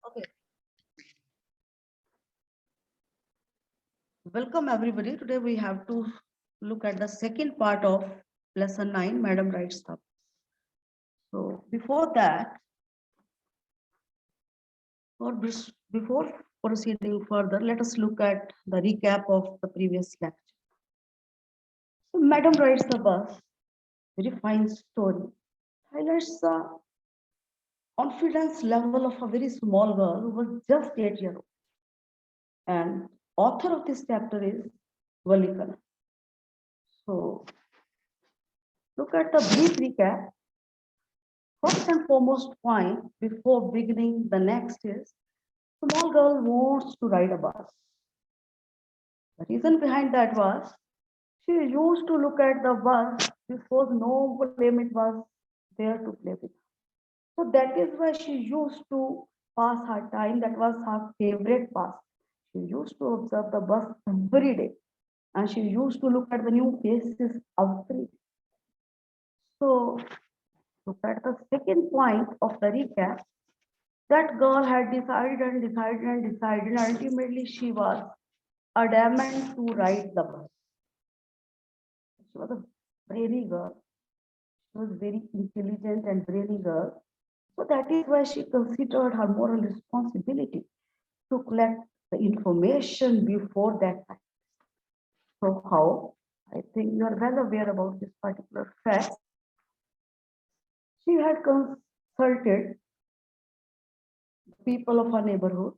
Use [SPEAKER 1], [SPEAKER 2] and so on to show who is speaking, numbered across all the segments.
[SPEAKER 1] Okay. Welcome everybody. Today we have to look at the second part of lesson 9, Madam Writes Up. So before that, before proceeding further, let us look at the recap of the previous lecture. So Madam Writes the Bus, very fine story, highlights the confidence level of a very small girl who was just 8 years old. And author of this chapter is Valikana. So look at the brief recap. First and foremost point before beginning the next is small girl wants to ride a bus. The reason behind that was she used to look at the bus before no playmate was there to play with. So that is why she used to pass her time. That was her favorite pass. She used to observe the bus every day and she used to look at the new faces every day. So look at the second point of the recap. That girl had decided and decided and decided, and ultimately she was adamant to ride the bus. She was a brainy girl. She was very intelligent and brainy girl. So that is why she considered her moral responsibility to collect the information before that time. So how? I think you are well aware about this particular fact. She had consulted people of her neighborhood.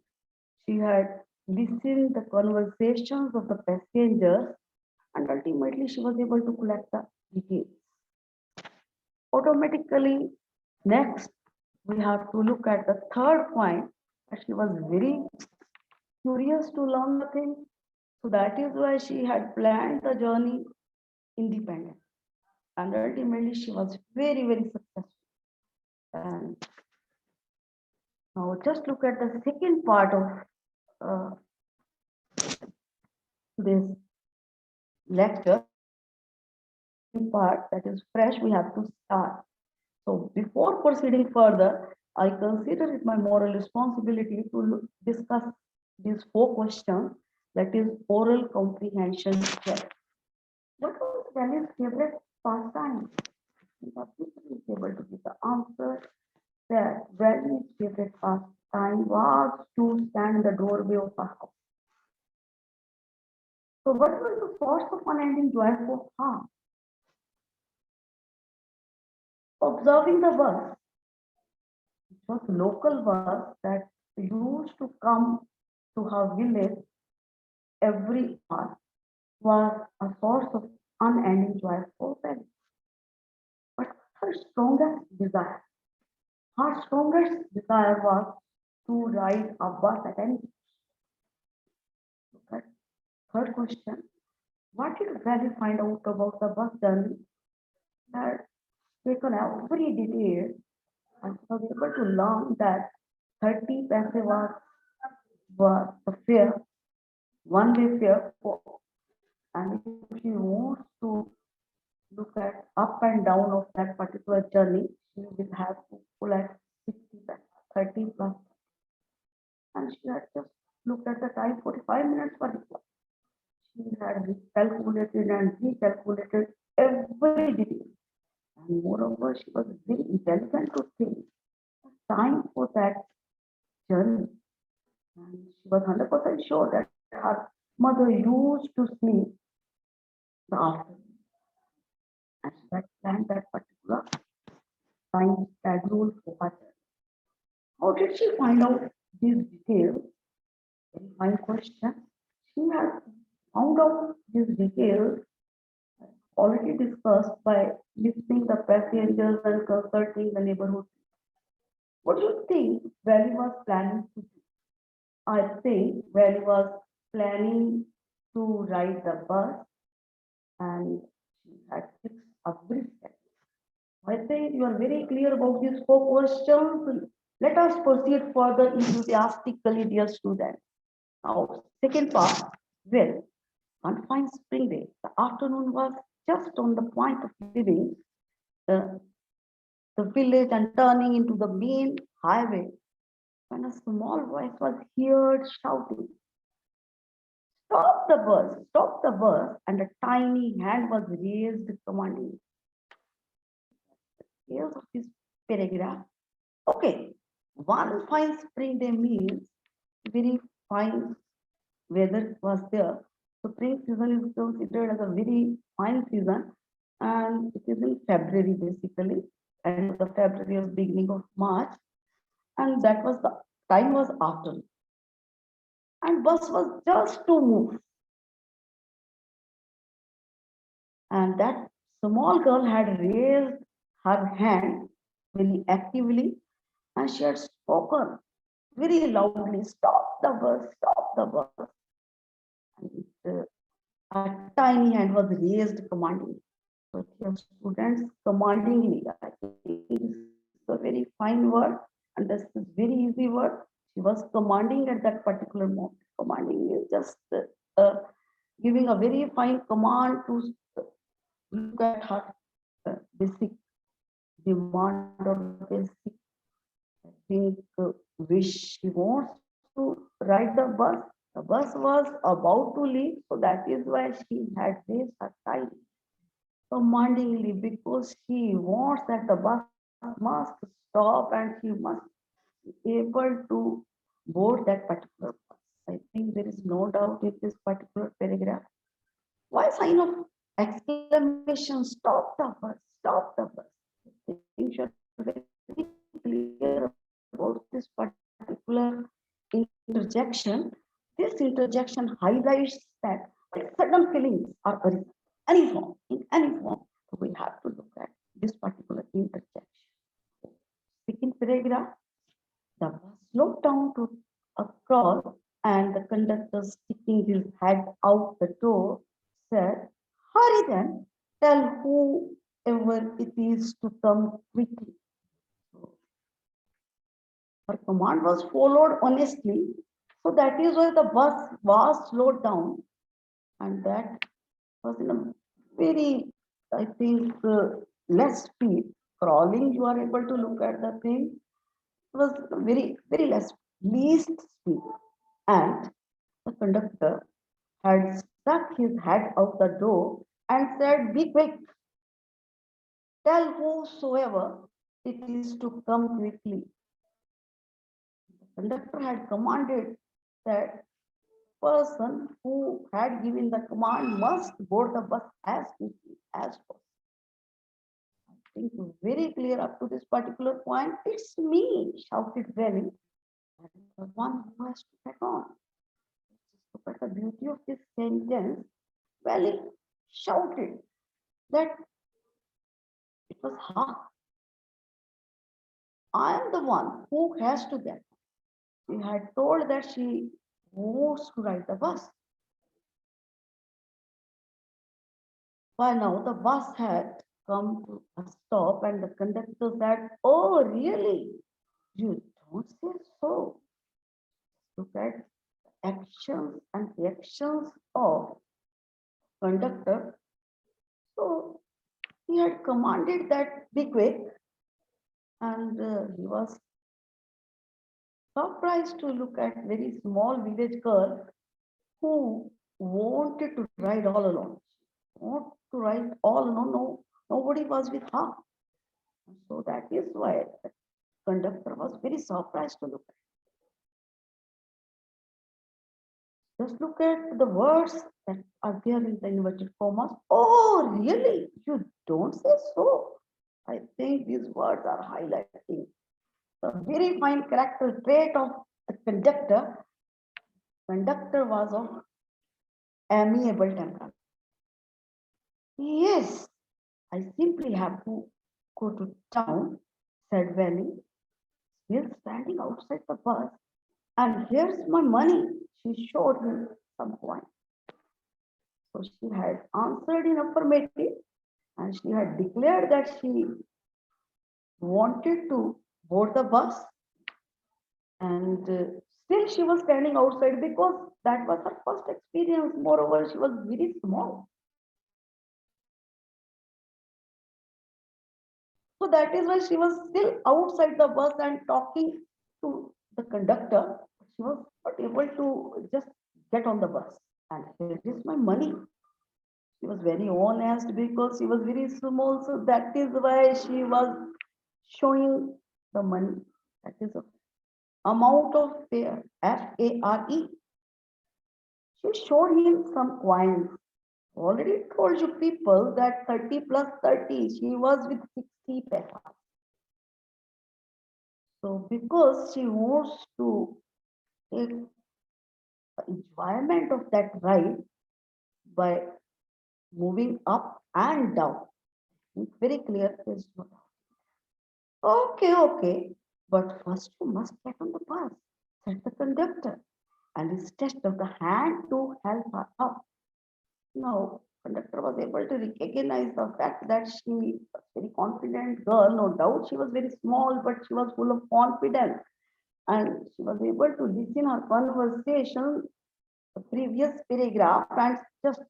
[SPEAKER 1] She had listened the conversations of the passengers and ultimately she was able to collect the details. Automatically, next we have to look at the third point that she was very curious to learn the things. So that is why she had planned the journey independent. And ultimately she was very, very successful. And now just look at the second part of uh, this lecture. Part that is fresh, we have to start. So before proceeding further, I consider it my moral responsibility to discuss these four questions, that is oral comprehension check. What was Valley's favorite pastime? The people is able to give the answer that Valley's favorite pastime was to stand in the doorway of a house. So what was the source of unending joy for her? Observing the bus. It was local bus that used to come to her village every hour was a source of unending joy for them. But her strongest desire, her strongest desire was to ride a bus at any time. Third question, what did Valley find out about the bus journey? That taken every detail and was able to learn that 30 paise was the fare, one-way fare for, and if she wants to look at up and down of that particular journey, she will have to pull at 60 paise, 30 plus, and she had just looked at the time 45 minutes for it. She had recalculated and recalculated every detail. And moreover, she was very intelligent to think the time for that journey. And she was 100% sure that her mother used to sleep the afternoon. And she had planned that particular time schedule for her. How did she find out these details? Very fine question. She had found out these details already discussed by listening the passengers and consulting the neighborhood. What do you think Valley was planning to do? I think Valley was planning to ride the bus and she had fixed a brief schedule. I think you are very clear about these four questions. Let us proceed further enthusiastically, dear students. Now, second part, well, one fine spring day, the afternoon was just on the point of leaving the, the village and turning into the main highway. when a small voice was heard shouting, "Stop the bus, stop the bus," and a tiny hand was raised commanding. Here's of this paragraph. Okay, one fine spring day means very fine weather was there. Spring season is considered as a very fine season, and it is in February basically, end of the February or beginning of March, and that was the time was afternoon, and bus was just to move, and that small girl had raised her hand very actively, and she had spoken very loudly, "Stop the bus, stop the bus." And a tiny hand was raised commanding. So here students commandingly, I think it's a very fine word, and this is very easy word. She was commanding at that particular moment. Commanding is just giving a very fine command to look at her basic demand or basic, I think, wish. She wants to ride the bus. The bus was about to leave, so that is why she had raised her child commandingly, because she wants that the bus must stop and she must be able to board that particular bus. I think there is no doubt in this particular paragraph. Why sign of exclamation? Stop the bus, stop the bus. I think you should be very clear about this particular interjection. This interjection highlights that sudden feelings are arisen, any form, in any form. So we have to look at this particular interjection. Second paragraph, the bus slowed down to a crawl, and the conductor, sticking his head out the door, said, "Hurry then, tell whoever it is to come quickly." So her command was followed honestly, so that is why the bus was slowed down, and that was in a very, I think, less speed. Crawling, you are able to look at the thing, was very, very less, least speed. And the conductor had stuck his head out the door and said, "Be quick, tell whosoever it is to come quickly." The conductor had commanded that person who had given the command must board the bus as quickly as possible. I think very clear up to this particular point. "It's me," shouted Valley, the one who has to get on. Look at the beauty of this sentence. Valley shouted that it was her. I am the one who has to get. She had told that she wants to ride the bus. By now, the bus had come to a stop, and the conductor said, "Oh, really? You don't say so." Look at actions and reactions of conductor. So he had commanded that be quick, and he was surprised to look at very small village girl who wanted to ride all alone. Want to ride all alone. No, nobody was with her. So that is why the conductor was very surprised to look at. Just look at the words that are there in the inverted commas. Oh, really? You don't say so. I think these words are highlighting the very fine character trait of the conductor. Conductor was of amiable temperament. "Yes, I simply have to go to town," said Valley, still standing outside the bus. "And here's my money." She showed him some coin. So she had answered in affirmative, and she had declared that she wanted to board the bus, and still she was standing outside because that was her first experience. Moreover, she was very small. So that is why she was still outside the bus and talking to the conductor, she was not able to just get on the bus. And here is my money. She was very honest because she was very small, so that is why she was showing the money. That is the amount of fare, FARE. She showed him some coins. Already told you people that 30 plus 30, she was with 60 paisa. So because she wants to take the enjoyment of that ride by moving up and down. It's very clear. Okay, okay. But first you must get on the bus, said the conductor, and he stretched out the hand to help her up. Now, conductor was able to recognize the fact that she was a very confident girl, no doubt. She was very small, but she was full of confidence. And she was able to listen her conversation, the previous paragraph, and just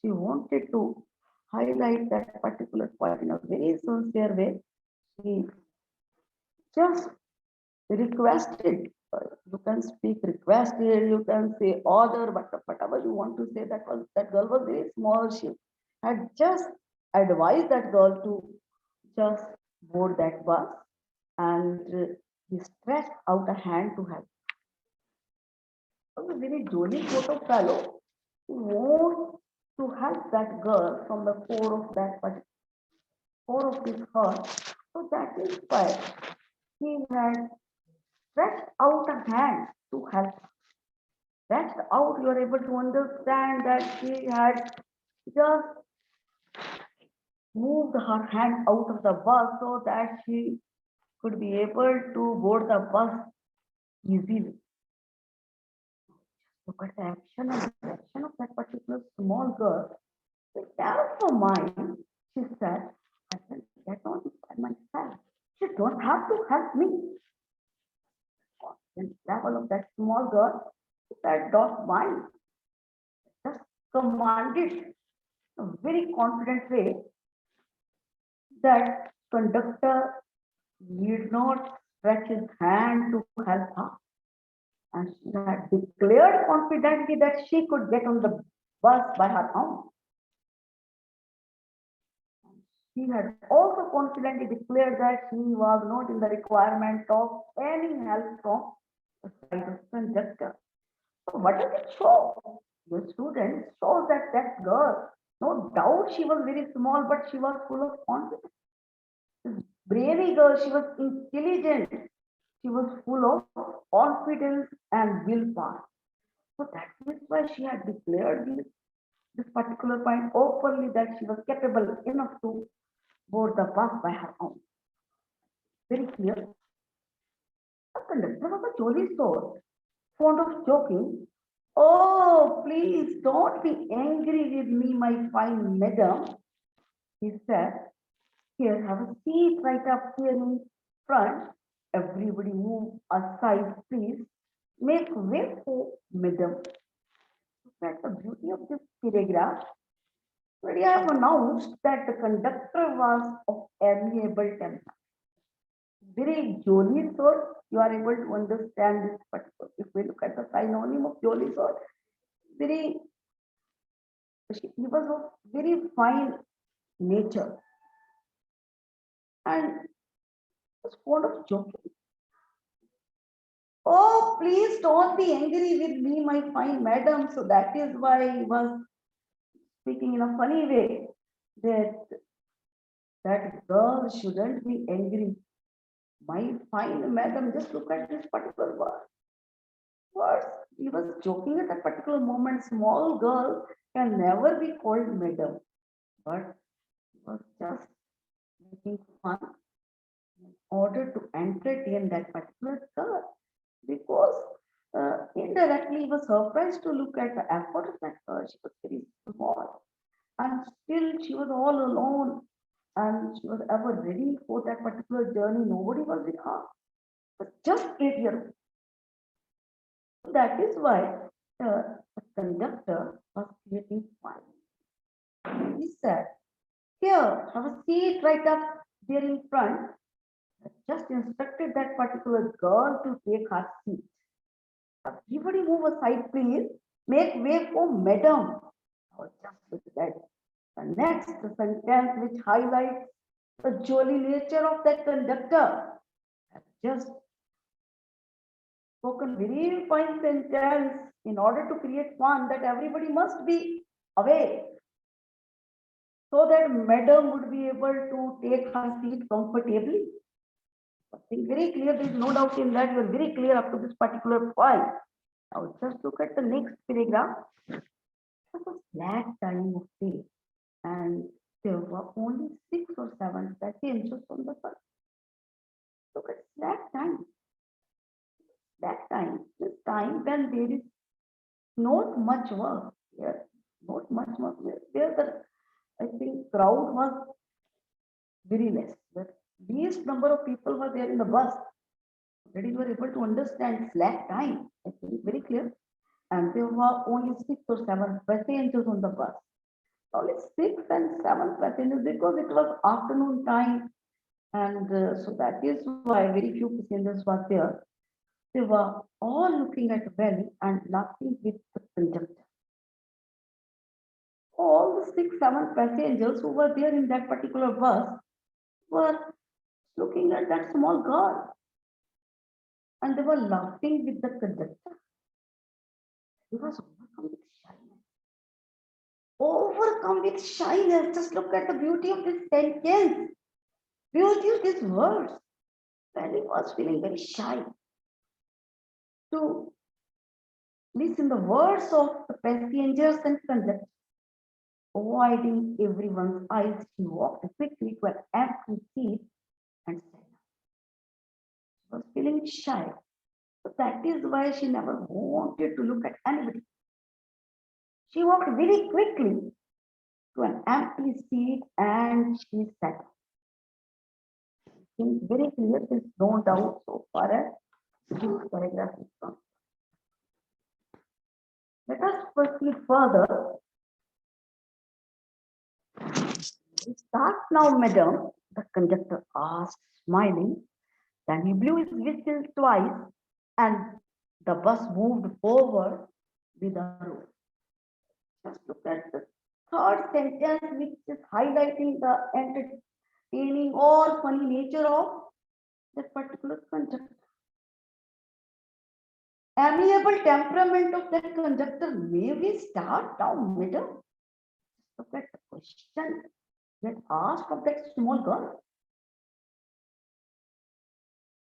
[SPEAKER 1] she wanted to highlight that particular point in a very sincere way. She just requested. You can speak requested, you can say order, but whatever you want to say, that girl was very small. She had just advised that girl to just board that bus, and he stretched out a hand to help. He was a very jolly sort of fellow who wanted to help that girl from the core of his heart. So that is why he had stretched out a hand to help. Stretched out, you are able to understand that she had just moved her hand out of the bus so that she could be able to board the bus easily. Look at the action and reaction of that particular small girl. The care for mine, she said, I can get on by myself. You don't have to help me. The level of that small girl, she said, don't mind. Just commanded in a very confident way that conductor need not stretch his hand to help her. And she had declared confidently that she could get on the bus by her own. She had also confidently declared that she was not in the requirement of any help from the side of conductor. So what does it show? The student shows that that girl, no doubt she was very small, but she was full of confidence. This brainy girl, she was intelligent. She was full of confidence and willpower. So that is why she had declared this particular point openly that she was capable enough to board the bus by her own. Very clear. The conductor was a jolly sort, fond of joking. Oh, please don't be angry with me, my fine madam, he said. Here, have a seat right up here in front. Everybody move aside, please. Make way for madam. That's the beauty of this paragraph. Already I have announced that the conductor was of amiable temper. Very jolly sort, you are able to understand this particular. If we look at the synonym of jolly sort, very, he was of very fine nature and was fond of joking. Oh, please don't be angry with me, my fine madam. So that is why he was speaking in a funny way that that girl shouldn't be angry. My fine madam, just look at this particular word. Words. He was joking at that particular moment. Small girl can never be called madam, but he was just making fun in order to entertain that particular girl because indirectly he was surprised to look at the effort of that girl. She was very small and still she was all alone and she was ever ready for that particular journey. Nobody was with her. But just 8 years old. That is why the conductor was creating fun. He said, here, have a seat right up there in front. Just instructed that particular girl to take her seat. Everybody move aside, please. Make way for madam. Now just look at the next sentence which highlights the jolly nature of that conductor. Just spoken very fine sentence in order to create fun that everybody must be away so that madam would be able to take her seat comfortably. I think very clear, there is no doubt in that, you are very clear up to this particular point. Now just look at the next paragraph. It was a slack time of day and there were only 6 or 7 passengers on the bus. Look at slack time. That time, this time when there is not much work here, not much work there. The I think crowd was very less. The least number of people were there in the bus. Already you were able to understand slack time. I think very clear. And there were only 6 or 7 passengers on the bus. Only 6 and 7 passengers because it was afternoon time, and so that is why very few passengers were there. They were all looking at the valley and laughing with the conductor. All the 6, 7 passengers who were there in that particular bus were looking at that small girl and they were laughing with the conductor. He was overcome with shyness. Overcome with shyness. Just look at the beauty of this sentence, beauty of these words. Sally was feeling very shy to listen the words of the passengers and conductor. Avoiding everyone's eyes, she walked quickly to an empty seat and sat down. She was feeling shy. So that is why she never wanted to look at anybody. She walked very quickly to an empty seat and she sat down. It's very clear, there's no doubt so far as this paragraph is concerned. Let us proceed further. Start now, madam, the conductor asked, smiling. Then he blew his whistle twice and the bus moved forward with a roar. Just look at the third sentence, which is highlighting the entertaining or funny nature of that particular conductor. Amiable temperament of that conductor. May we start now, madam? Look at the question that asked of that small girl.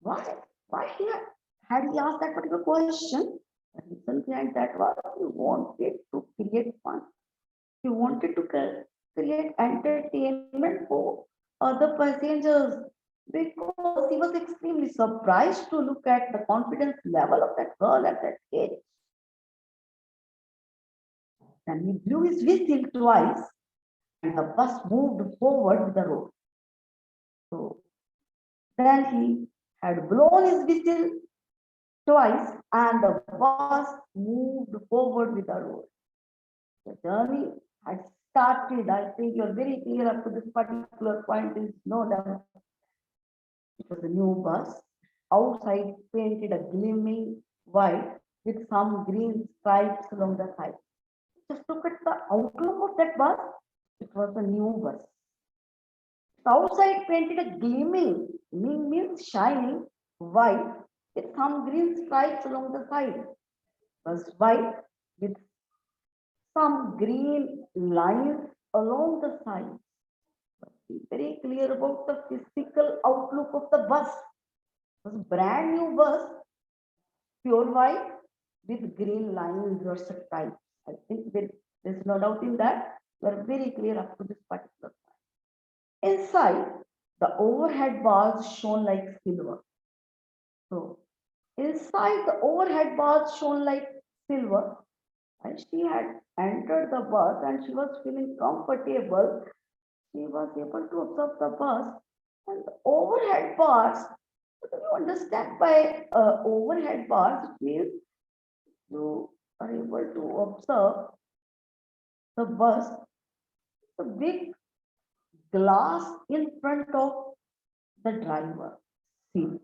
[SPEAKER 1] Why? Why had he asked that particular question? The reason behind that was he wanted to create fun. He wanted to create entertainment for other passengers because he was extremely surprised to look at the confidence level of that girl at that age. Then he blew his whistle twice and the bus moved forward with the road. So then he had blown his whistle twice and the bus moved forward with the road. The journey had started. I think you're very clear up to this particular point. There is no doubt. It was a new bus. Outside painted a gleaming white with some green stripes along the side. Just look at the outlook of that bus. It was a new bus. The outside painted a gleaming, means shining white with some green stripes along the side. It was white with some green lines along the side. Be very clear about the physical outlook of the bus. It was a brand new bus, pure white with green lines or stripes. I think there's no doubt in that. We are very clear up to this particular point. Inside, the overhead bars shone like silver. So, inside the overhead bars shone like silver. And she had entered the bus and she was feeling comfortable. She was able to observe the bus and the overhead bars. What do you understand by overhead bars? It means you are able to observe the bus, the big glass in front of the driver. seat.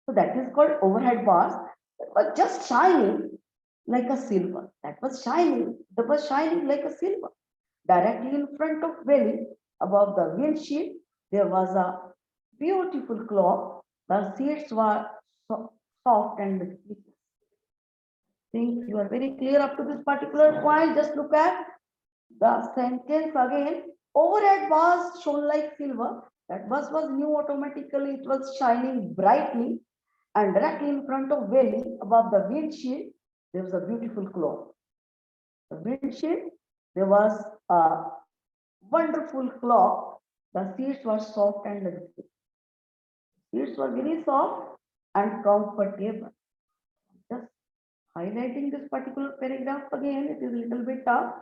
[SPEAKER 1] So that is called overhead bars. That was just shining like a silver. That was shining like a silver. Directly in front of belly, above the windshield, there was a beautiful clock. The seats were soft and mysterious. Think you are very clear up to this particular point. Just look at the sentence again. Overhead was shown like silver. That bus was new automatically. It was shining brightly and directly in front of Valley above the windshield. There was a beautiful clock. The windshield, there was a wonderful clock. The seats were soft and luxurious. Seats were very soft and comfortable. Just highlighting this particular paragraph again, it is a little bit tough.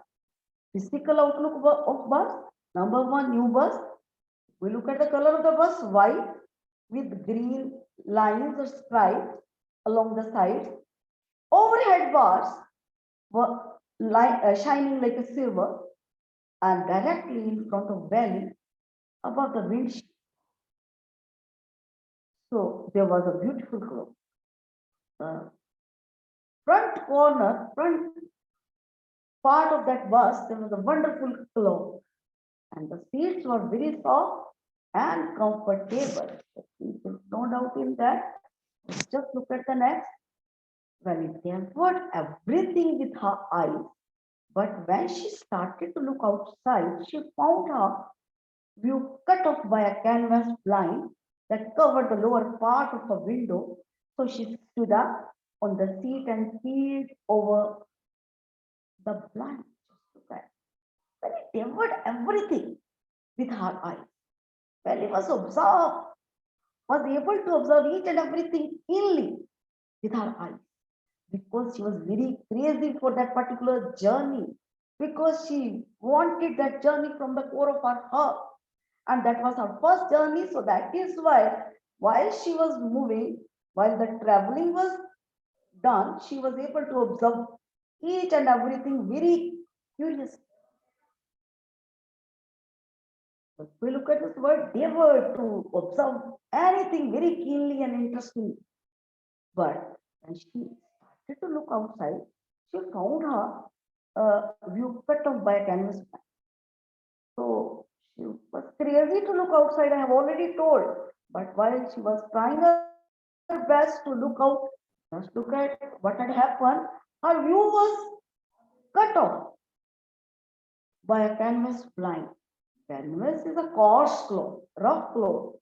[SPEAKER 1] Physical outlook of bus. Number one, new bus. We look at the color of the bus, white with green lines or stripes along the sides. Overhead bars were shining like a silver and directly in front of valley above the windshield. So there was a beautiful glow. The front part of that bus, there was a wonderful glow, and the seats were very soft and comfortable. No doubt in that. Just look at the next. Well, it devoured everything with her eyes, but when she started to look outside, she found her view cut off by a canvas blind that covered the lower part of her window. So she stood up on the seat and peered over the blind. Just look at. Well, it devoured everything with her eyes. Well, he was able to observe each and everything keenly with her eyes, because she was very crazy for that particular journey, because she wanted that journey from the core of her heart, and that was her first journey. So that is why, while she was moving, while the traveling was done, she was able to observe each and everything very curiously. If we look at this word, they were to observe anything very keenly and interestingly. But when she started to look outside, she found her view cut off by a canvas. So she was crazy to look outside, I have already told. But while she was trying her best to look out, just look at what had happened. Her view was cut off by a canvas blind. Canvas is a coarse cloth, rough cloth.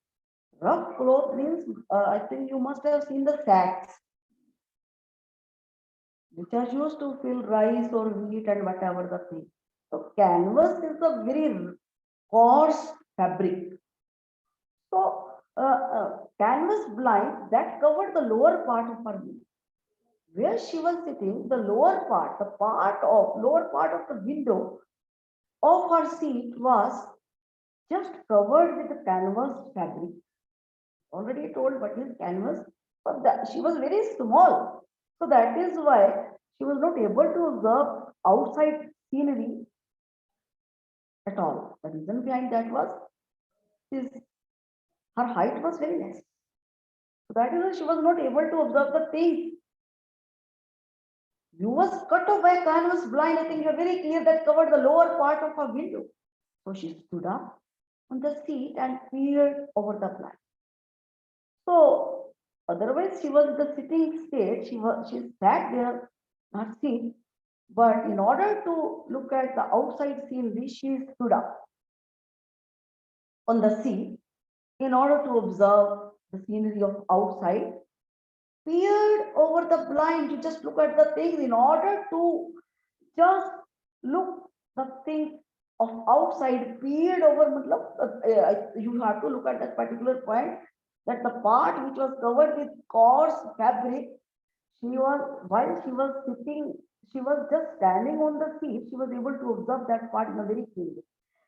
[SPEAKER 1] Rough cloth means, I think you must have seen the sacks, which are used to fill rice or wheat and whatever the thing. So canvas is a very coarse fabric. So canvas blind that covered the lower part of her window. Where she was sitting, the lower part, lower part of the window of her seat was just covered with the canvas fabric. Already told what is canvas, but that she was very small. So that is why she was not able to observe outside scenery at all. The reason behind that was his, her height was very less. So that is why she was not able to observe the things. You was cut off by a canvas blind. I think you're very clear that covered the lower part of her window. So she stood up on the seat and peered over the blind. So otherwise she was in the sitting state. She sat there, her seat. But in order to look at the outside scenery, she stood up on the seat in order to observe the scenery of outside, peered over the blind to just look at the things in order to just look the things of outside, peered over. You have to look at that particular point, that the part which was covered with coarse fabric, while she was sitting, she was just standing on the seat, she was able to observe that part in a very clear way.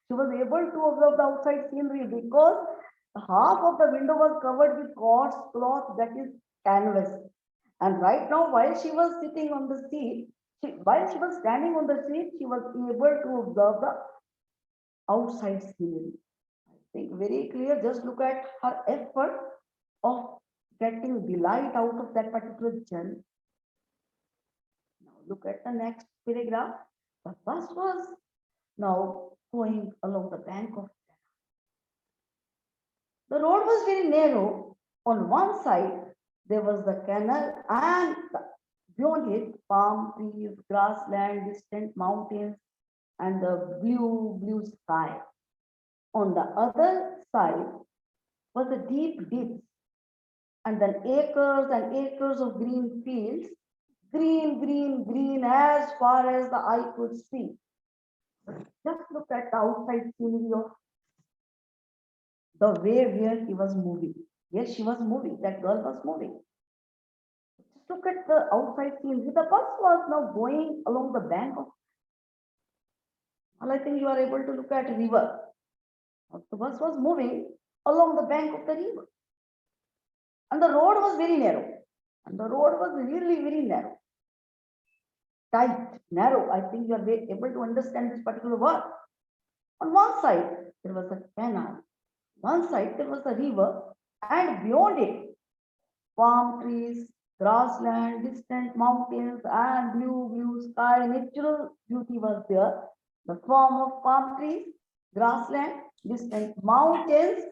[SPEAKER 1] She was able to observe the outside scenery because half of the window was covered with coarse cloth, that is canvas. And right now, while she was sitting on the seat, while she was standing on the seat, she was able to observe the outside scenery. I think very clear. Just look at her effort of getting delight out of that particular journey. Now look at the next paragraph. The bus was now going along the bank of the road was very narrow. On one side, there was the canal, and beyond it, palm trees, grassland, distant mountains, and the blue sky. On the other side was the deep ditch, and then acres and acres of green fields, green as far as the eye could see. Just look at the outside scenery of the way where he was moving. Yes, she was moving, that girl was moving. Just look at the outside scenery. The bus was now going along the bank of, well, I think you are able to look at a river. The bus was moving along the bank of the river. And the road was very narrow. And the road was really very narrow. Tight, narrow. I think you are able to understand this particular word. On one side, there was a canal. One side, there was a river. And beyond it, palm trees, grassland, distant mountains, and blue sky. Natural beauty was there. The form of palm trees, grassland, distant mountains,